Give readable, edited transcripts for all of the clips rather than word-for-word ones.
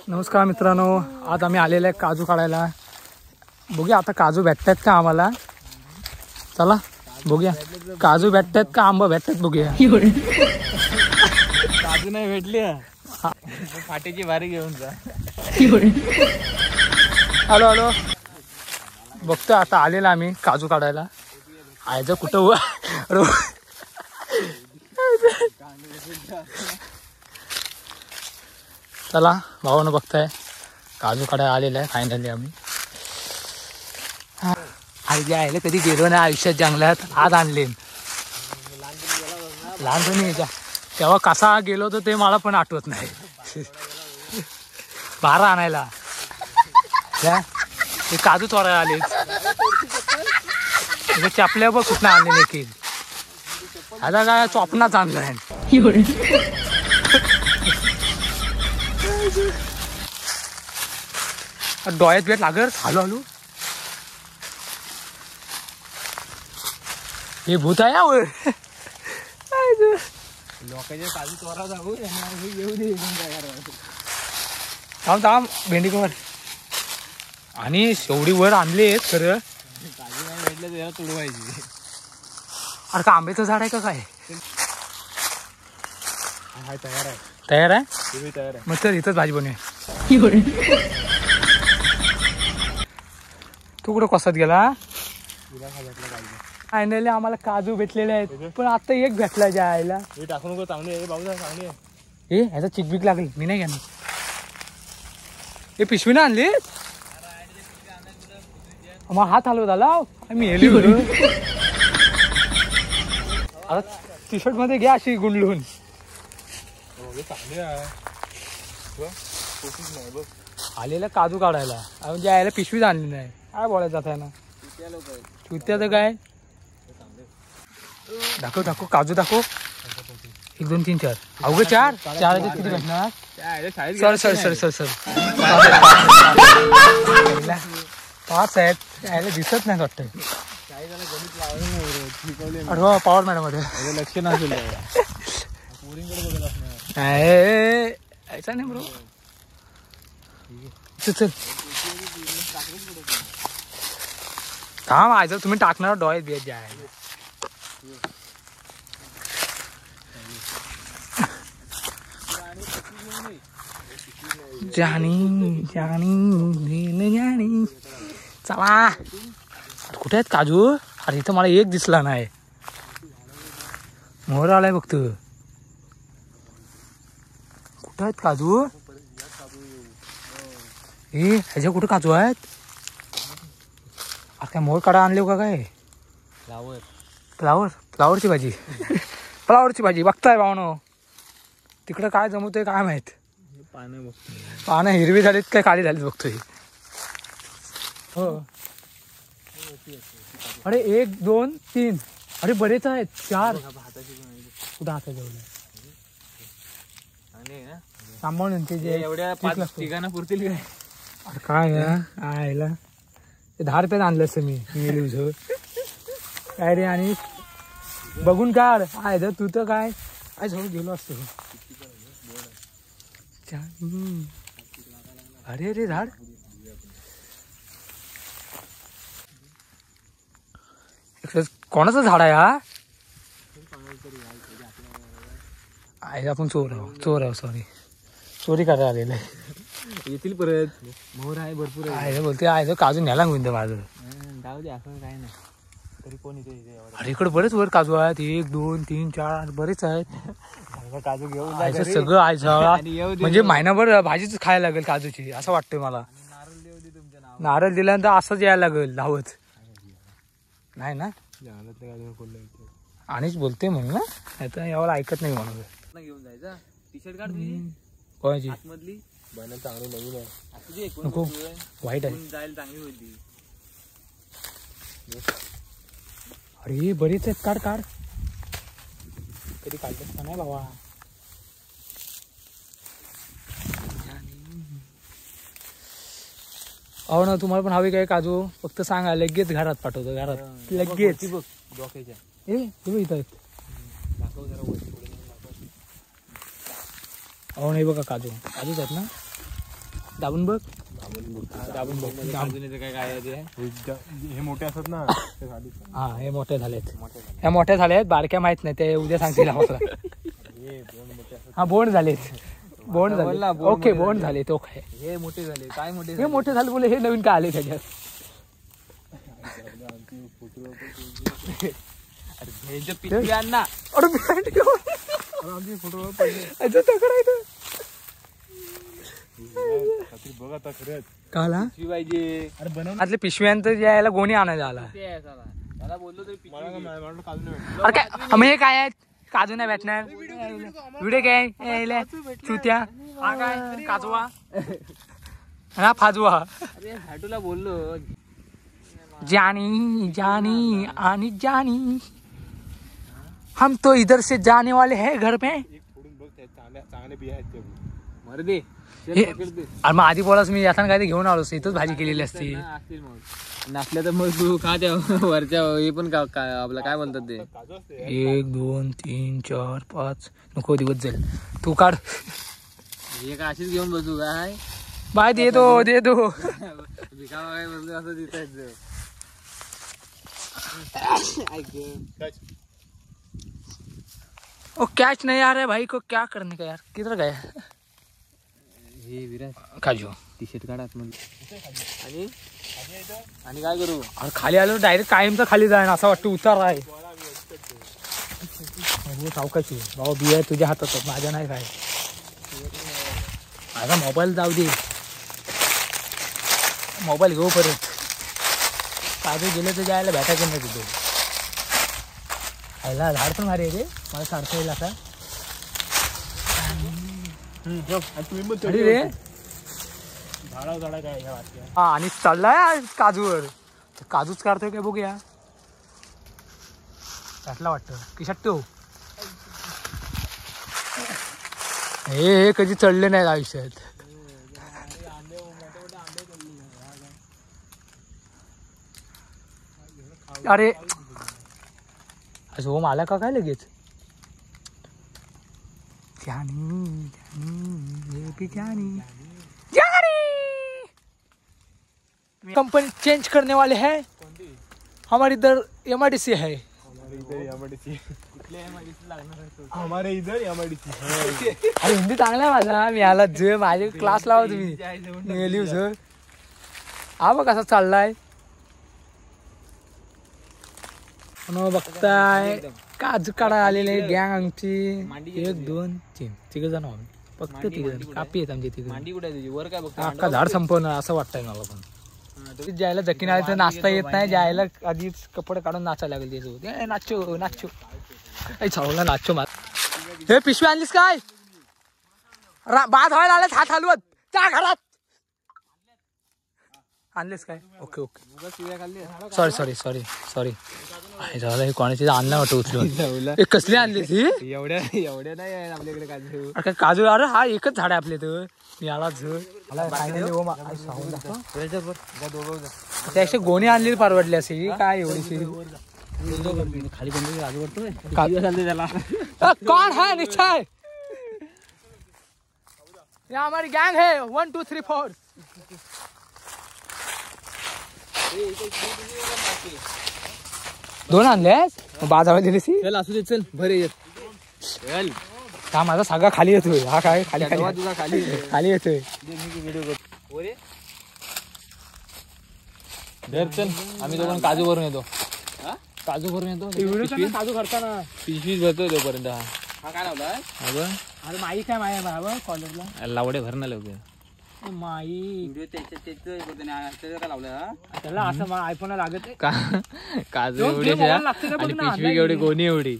नमस्कार मित्रांनो, आज आम्ही आलेले आहे काजू काढायला. बघूया आता काजू भेटतात का आम्हाला. चला बघूया काजू भेटतात का आंबा भेटतात बघूया. काजू नाही भेटली फाटीची बारी घेऊन जा. हॅलो हॅलो, बघतो आता आलेला आम्ही काजू काढायला. आयचं कुठं चला भावानं बघताय काजू काढायला आलेला आहे फायनली आम्ही. अरे जे आहे कधी गेलो ना आयुष्यात जंगलात, आज आणले. लहानपणी तेव्हा कसा गेलो तर ते मला पण आठवत नाही. बारा आणायला ते काजू चोरायला आले. चपल्या बघ कुठं आणले देखील. आता काय चोपनाच आणलाय. डोळ्यात बेट लागत. हॅलो हॅलो, हे भूत आहे यावर. लोकांच्या काजू चोरा जाऊ येऊ दे. थांब थांब भेंडी कवर. आणि एवढी वर आणले खरं. काजू नाही भेटलं तर याला तुडवायची. अरे का आंब्याचं झाड आहे का काय. हाय तयार आहे. तयार आहे. तुम्ही तयार आहे मग तर इथंच भाजी बनवूया. तू कुठं कसात गेला. फायनली आम्हाला काजू भेटलेले आहेत, पण आता एक भेटला जायला. हे टाकू नको, चांगली भाऊ चांगली आहे. हे ह्याचा चिकबिक लागेल, मी नाही घेणार. हे पिशवी ना आणली. मग हात हलवत आला मी हेली. आता टी शर्ट मध्ये घ्या अशी गुंडलून. आलेला काजू काढायला म्हणजे यायला पिशवीच आणली नाही. काय बोलायचं आता ना. चुत्याचं काय. दाखव दाखव काजू दाखव. 1 2 3 4 अवघं 4 किती भेटणार. Sir sir sir sir sir 5 आहेत. यायला दिसत नाही वाटतं. अरे पॉवर मॅडम मध्ये लक्ष नसेल. ऐसा नाही बरोबर. चल काम आहे. तुम्ही टाकणार डोळ्यात बियात जाय. जाणी जाणी जाणी. चला कुठे आहेत काजू. अरे इथं मला एक दिसला नाही. मोर आलाय बघतो. कुठं आहेत काजू. हे ह्याच्या कुठं काजू आहेत. अरे काय मोर काढा आणले का काय. फ्लावर फ्लावर फ्लावरची भाजी. फ्लावरची भाजी बघताय भावनो. तिकडं काय जमवतोय काय माहित. पानं हिरवी झालीत काय काळी झालीत बघतोय. हो अरे 1 2 3 अरे बरेच आहेत. 4 कुठं हातात जेवलं सांभाळून ते जे एवढ्या ठिकाणा पुरतील काय. अरे काय आयला ते 10 रुपयात आणलं असं मी काय रे. आणि बघून काढ. आहे जर तू तर काय काय जवळ गेलो असतो. अरे अरे झाड. कोणाचं झाड आहे हा. आहे आपण चोर आहो सॉरी. चोरी करायला आलेलं आहे. येतील परत. मोर आहे भरपूर आहे बोलते. आहे काजू न्यायला गुंत माझं. जाऊ दे असं काय नाही. तरी कोण इथे. अरे इकडे बरेच वर काजू आहेत. 1 2 3 4 बरेच आहेत. काजू घेऊन सगळं आहे. म्हणजे महिनाभर भाजीच खायला लागेल काजूची असं वाटतंय मला. नारळ दिल्यानंतर असंच यायला लागेल धावत. नाही ना आणिच बोलते म्हणून ना. आता यावर ऐकत नाही म्हणून. घेऊन जायचा टी शर्ट काढ. कोणाची आतमधली बनल चांगली नवीन आहे. नको वाईट आहे. जायला चांगली होती. अरे बरीच आहेत. काढ काढ. कधी काढतात का नाही बाबा. हो ना तुम्हाला पण हवी काय काजू फक्त सांगा लगेच घरात पाठवतो. घरात लगेच. डोक्याच्या इथं आहेत. अहो नाही बघा काजूच आहेत ना. दाबून बघ. दाबून बघ. काय हे मोठे असतात ना. हा हे मोठे झालेत. ह्या मोठ्या झाल्यात, बारक्या माहित नाही, ते उद्या सांगतील आम्हाला. हा बोंड झालेत. बोंड झाले. ओके बोंड झाले. तो काय हे मोठे झाले. काय मोठे हे मोठे झाले बोले. हे नवीन काय आले त्याच्यात. पिशव्यांना आमची फोटो पडले. बघ आता खरंच काला पाहिजे. अरे बनव आतले पिशव्यांत यायला गोणी आणायला आला. त्याला बोललो तरी अरे काय मग हे काय आहेत. काजू नाही भेटणार. व्हिडिओ काय यायला चुत्या. हा काय काजवा हा फाजवा. अरे हाटूला बोललो जानी जानी आनी जानी हम तो इधर से जाने वाले हैं घर में. चांगले बिया आहेत मर दे. अरे मग आधी बोलास मी यातना काय ते घेऊन आलो. इथंच भाजी केलेली असती. नसल्या तर मग तू खा त्या वरच्या हे पण आपलं काय बोलतात ते. 1 2 3 4 5 नको दिवस जाईल. तू काढ. हे काय अशीच घेऊन बसू काय. बाय दे दो दे दो. भिका काय बसलो असं दिसायचं. ओ कैच नहीं आ रहा है भाई को. क्या करने का यार. किधर गया हे विराज काजू. टी शर्ट काढात आणि काय करू. अरे खाली आलो डायरेक्ट कायमचा खाली जाईन असं वाटतं. उतार आहे सावकाची. भाऊ बिया तुझ्या हातात माझ्या नाही. काय माझा मोबाईल जाऊ दे. मोबाईल घेऊ परत. काजू गेले तर जायला भेटायचं नाही तिथे. खायला झाड पण भारी आहे रे. मला सारखं येईल असा. रे हा आणि चाललाय काजूवर. काजूच काढतोय काय बघूया. त्यातला वाटतं किशात ठेव. हे कधी चढले नाही आयुष्यात. अरे हो मला का काय लगेच. जानी जानी जानी कंपनी चेंज करने वाले हैं. हमारे इधर MIDC है. हमारे इधर MIDC. अरे हिंदी चांगला आहे माझा. मी आला जे माझे क्लास लावा तुम्ही. सर हा बघ कसा चाललाय. बघताय काजू काढा आलेले गँग आमची. 1 2 3 तिघ जण आम्ही. फक्त तिघ जण. कापी आहेत आमची तिघ. मांडी कुठे तुझी वर काय बघतो. अख्खा झाड संपवणार असं वाटतंय मला पण. ज्यायला जकीन आले तर नाचता येत नाही. ज्यायला आधीच कपडे काढून नाचायला लागेल त्याच्यासोबत. नाचो नाचो चावला नाचो. हे पिशवी आणलीस काय. बाद व्हायला आलेच हात हलवत. त्या घरात आणलेस काय. Okay okay sorry sorry sorry sorry. हे कोणाची आणला वाटतं उचलून. कसली आणलीस ही. एवढ्या नाही आहे आपल्याकडे काजू. अरे काजू. अरे हा एकच झाड आहे आपले. तर मी आला त्याशी गोणी आणलेली परवडली असे काय एवढीशी. खाली काजू करतोय त्याला. कौन है निश्चय. ये हमारी गैंग है 1 2 3 4. दोन आणलेस बाजारात दिलीस. चल असू दे. चल भरे येत. चल हा माझा सगळा खाली येतोय. हा काय खाली खाली तुझा खाली खाली येतोय. चल आम्ही दोघं काजू भरून येतो. काजू भरून येतो. काजू करताना पिशवीच भरतो तोपर्यंत. हा काय लावलाय. अरे माई काय माय बाबा कॉलेजला लावडे भरणं लवकर. माई त्याला असं आयफोन लागत का. काजू एवढी आणि पिशवी एवढी गोणी एवढी.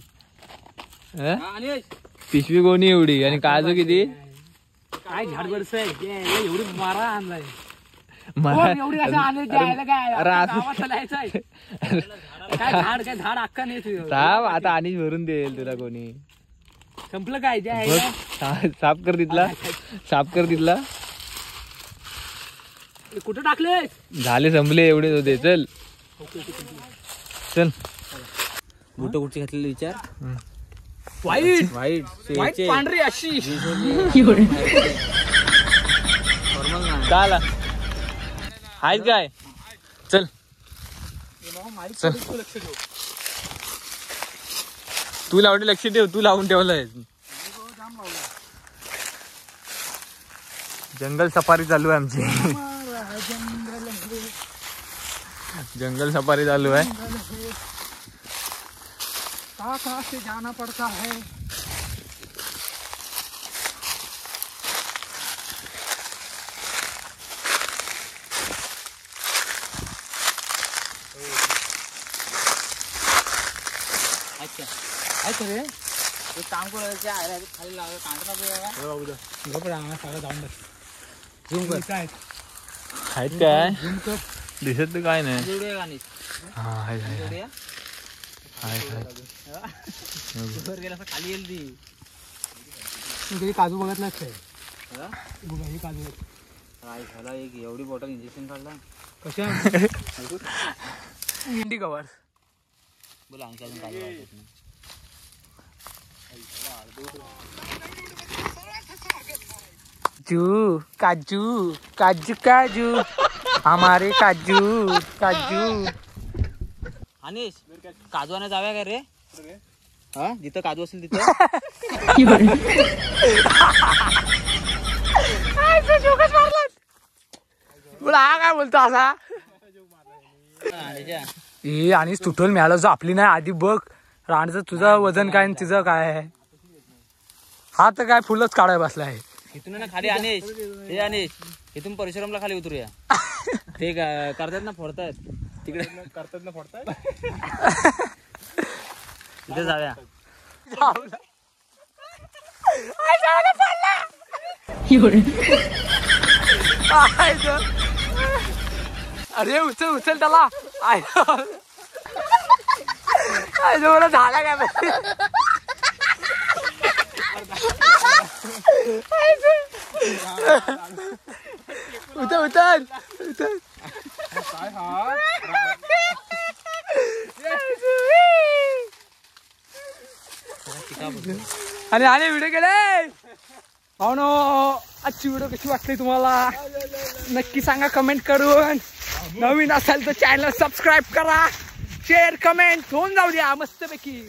पिशवी गोणी एवढी आणि काजू किती. काय झाड बरस एवढी मारा आणलाय. झाड अक्का नाही. आता आणि भरून देईल तुला कोणी. संपलं काय. साफ कर तिथला. साफ कर तिथला. कुठे टाकले. झाले संपले एवढे होते. चल चल. बुट कुठची घातलेली विचार. वाईट वाईट वाईट पांढरी अशी काला आहेत काय चल चल तू लावते लक्ष ठेव तू लावून ठेवलंय जंगल सफारी चालू आहे आमची जंगल सफारी चालू आहे कहाँ से जाना पड़ता है अच्छा रे एक काम करायचं आहे खाली लावलं कांदा सगळं जाऊन बस झूम कर काय आहेत काय झूम कर दिसत काय नाही हा आहे खाली येईल ती कधी काजू बघितलाच काय बघा हे काजू काय झाला एक एवढी बॉटल इंजेक्शन काढला कशा इंडी कवर बोला आणखी अजून काजू काजू काजू काजू हमारे काजू काजू अनिश काजू आणायला जाऊया का रे हा जिथं काजू असेल तिथं हा काय बोलतो असा ए आणि तुटल मिळालं जो आपली नाही आधी बघ राणचं तुझं वजन काय आणि तिचं काय आहे हा तर काय फुलच काढाय बसला आहे इथून ना खाली अनिश हे अनिश इथून परशुरामला खाली उतरूया ते करतात ना फोडतायत तिकडे करतात ना फोडतायत तिथे जाऊया अरे उचल उचल त्याला मला झाला काय उतर उतर उतर आणि आणि व्हिडिओ केले पाहुणो आजची व्हिडिओ कशी वाटली तुम्हाला नक्की सांगा कमेंट करून नवीन असाल तर चॅनल सबस्क्राईब करा शेअर कमेंट होऊन जाऊ द्या मस्तपैकी